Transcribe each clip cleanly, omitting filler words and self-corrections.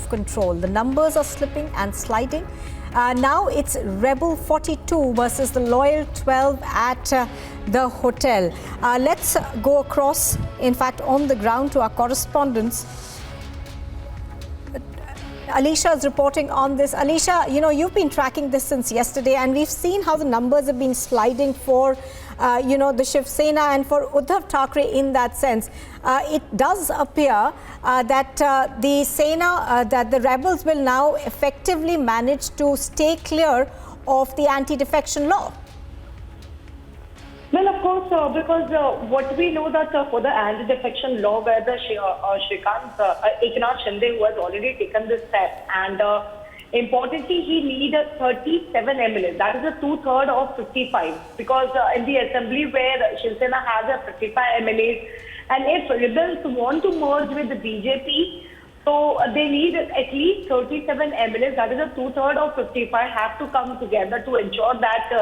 of control. The numbers are slipping and sliding. Now it's Rebel 42 versus the Loyal 12 at the hotel. Let's go across, in fact, on the ground to our correspondents. Alicia is reporting on this. Alicia, you know, you've been tracking this since yesterday, and we've seen how the numbers have been sliding for, the Shiv Sena and for Uddhav Thackeray in that sense. It does appear that the Sena, that the rebels will now effectively manage to stay clear of the anti-defection law. Well, of course, because what we know that for the anti-defection law, where the Eknath Shinde, who has already taken this step, and importantly, he needs 37 MLAs. That is a 2/3 of 55. Because in the assembly where Shiv Sena has a 55 MLAs, and if rebels want to merge with the BJP, so they need at least 37 MLAs. That is a 2/3 of 55 have to come together to ensure that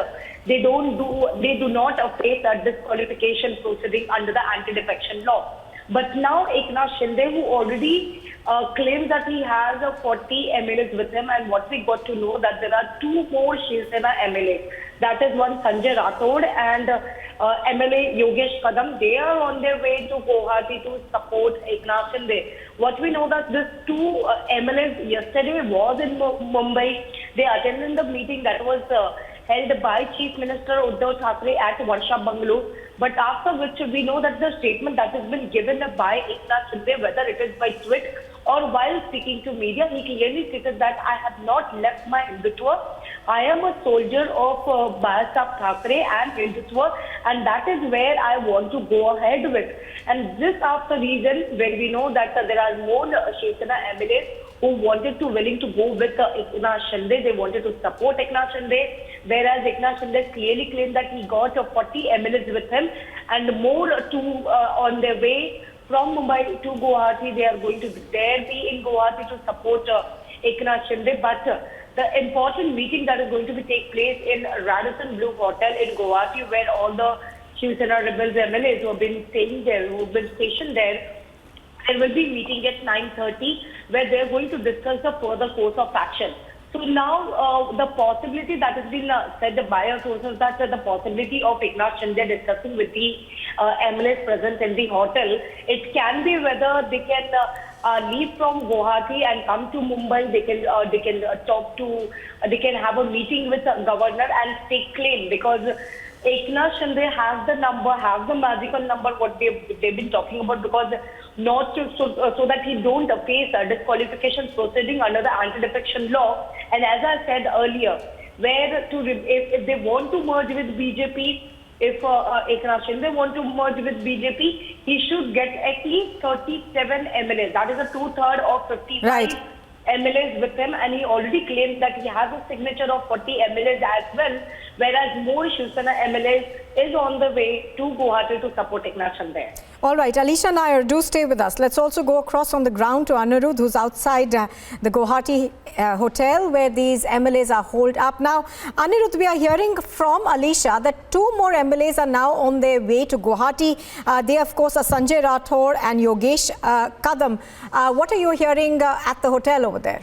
they do not face a disqualification proceeding under the anti-defection law. But now Eknath Shinde, who already claims that he has 40 MLAs with him, and what we got to know that there are 2 more Shiv Sena MLAs. That is one Sanjay Rathod and MLA Yogesh Kadam. They are on their way to Guwahati to support Eknath Shinde. What we know that these 2 MLAs yesterday was in Mumbai. They attended the meeting that was held by Chief Minister Uddhav Thackeray at Varsha Bungalow. But after which we know that the statement that has been given by Eknath Shinde, whether it is by tweet or while speaking to media, he clearly stated that I have not left my Hindutva. I am a soldier of Bharat Thackeray and Hindutva, and that is where I want to go ahead with. And this after reason where we know that there are more Shiv Sena MLAs who willing to go with Eknath Shinde. They wanted to support Eknath Shinde, whereas Eknath Shinde clearly claimed that he got 40 MLAs with him, and more on their way from Mumbai to Guwahati. They are going to be in Guwahati to support Eknath Shinde. But the important meeting that is going to take place in Radisson Blu Hotel in Guwahati, where all the Shiv Sena rebels MLAs who have been staying there, who have been stationed there, there will be meeting at 9:30, where they are going to discuss the further course of action. So now the possibility that has been said by our sources, that the possibility of Eknath Shinde discussing with the MLAs present in the hotel, it can be whether they can leave from Guwahati and come to Mumbai. They can talk to, they can have a meeting with the governor and take claim, because Eknath Shinde has the number, have the magical number, what they've been talking about, because not to, so that he don't face a disqualification proceeding under the anti-defection law. And as I said earlier, where if they want to merge with BJP, if Eknath Shinde want to merge with BJP, he should get at least 37 MLAs. That is a 2/3 of 55. Right. MLAs with him, and he already claims that he has a signature of 40 MLAs as well, whereas more Shiv Sena MLAs is on the way to Guwahati to support Eknath Shinde. All right, Alicia Nair, do stay with us. Let's also go across on the ground to Anirudh, who's outside the Guwahati hotel where these MLAs are holed up. Now, Anirudh, we are hearing from Alicia that 2 more MLAs are now on their way to Guwahati. They, of course, are Sanjay Rathod and Yogesh Kadam. What are you hearing at the hotel over there?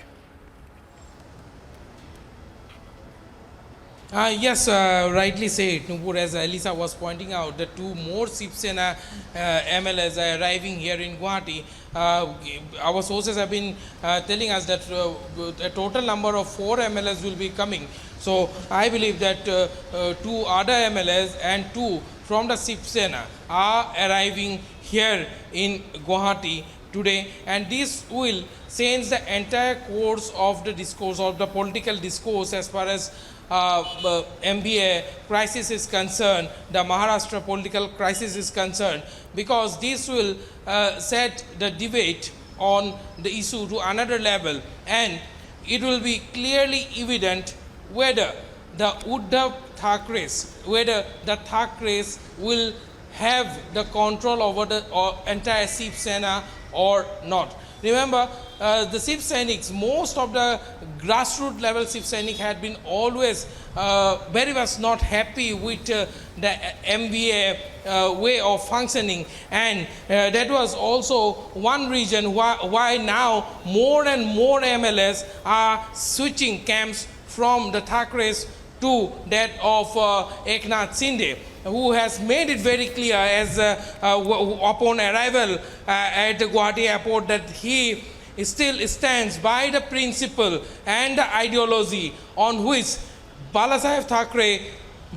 Yes, rightly said, Nupur, as Elisa was pointing out, the 2 more Shiv Sena MLAs are arriving here in Guwahati. Our sources have been telling us that a total number of 4 MLAs will be coming. So I believe that 2 other MLAs and 2 from the Shiv Sena are arriving here in Guwahati today, and this will change the entire course of the discourse, of the political discourse, as far as MBA crisis is concerned, the Maharashtra political crisis is concerned, because this will set the debate on the issue to another level, and it will be clearly evident whether the Uddhav Thackeray's, whether the Thackeray's will have the control over the entire Shiv Sena or not. Remember, the Shiv Sainiks, most of the grassroots level Shiv Sainik had been always very much not happy with the MVA way of functioning, and that was also one reason why now more and more MLAs are switching camps from the Thakres to that of Eknath Shinde, who has made it very clear as upon arrival at the Guwahati airport that he still stands by the principle and the ideology on which Balasaheb Thackeray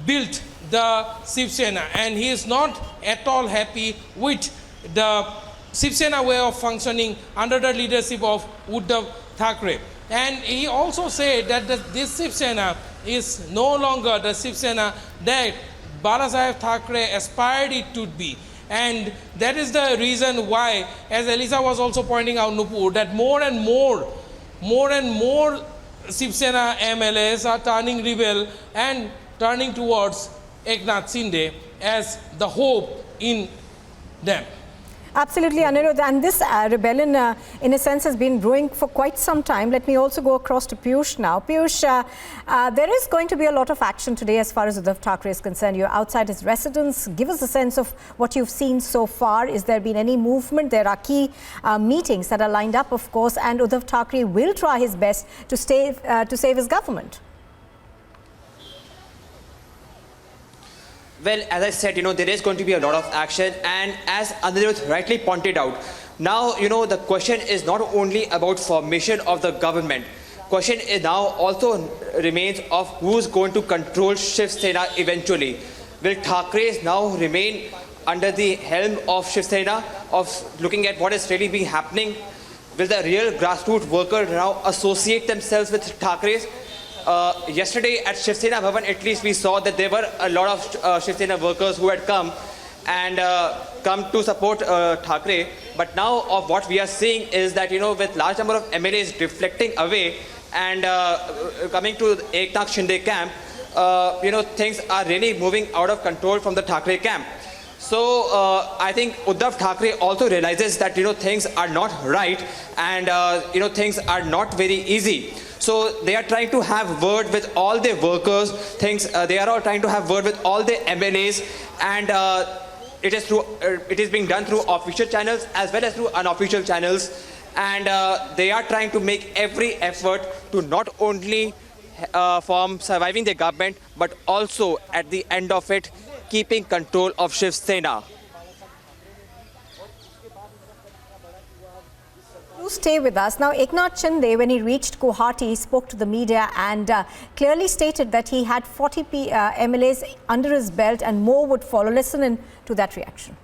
built the Shiv Sena, and he is not at all happy with the Shiv Sena way of functioning under the leadership of Uddhav Thackeray. And he also said that this Shiv Sena is no longer the Shiv Sena that Balasaheb Thackeray aspired it to be. And that is the reason why, as Elisa was also pointing out, Nupur, that more and more Shiv Sena MLAs are turning rebel and turning towards Eknath Shinde as the hope in them. Absolutely, Anirudh. And this rebellion, in a sense, has been brewing for quite some time. Let me also go across to Piyush now. Piyush, there is going to be a lot of action today as far as Uddhav Thackeray is concerned. You're outside his residence. Give us a sense of what you've seen so far. Is there been any movement? There are key meetings that are lined up, of course, and Uddhav Thackeray will try his best to save his government. Well, as I said, there is going to be a lot of action, and as Anirudh rightly pointed out, now, the question is not only about formation of the government. Question is now also remains of who's going to control Shiv Sena eventually. Will Thackeray's now remain under the helm of Shiv Sena, of looking at what is really being happening? Will the real grassroots workers now associate themselves with Thackeray's? Yesterday at Shiv Sena Bhavan, at least we saw that there were a lot of Shiv Sena workers who had come to support Thackeray. But now of what we are seeing is that, with large number of MLAs deflecting away and coming to Eknath Shinde camp, things are really moving out of control from the Thackeray camp. So I think Uddhav Thackeray also realizes that, things are not right and, things are not very easy. So they are trying to have word with all the workers, they are all trying to have word with all the MLAs, and it is being done through official channels as well as through unofficial channels, and they are trying to make every effort to not only form surviving the government, but also at the end of it, keeping control of Shiv Sena. Do stay with us. Now, Eknath Shinde, when he reached Guwahati, spoke to the media and clearly stated that he had 40 MLAs under his belt and more would follow. Listen in to that reaction.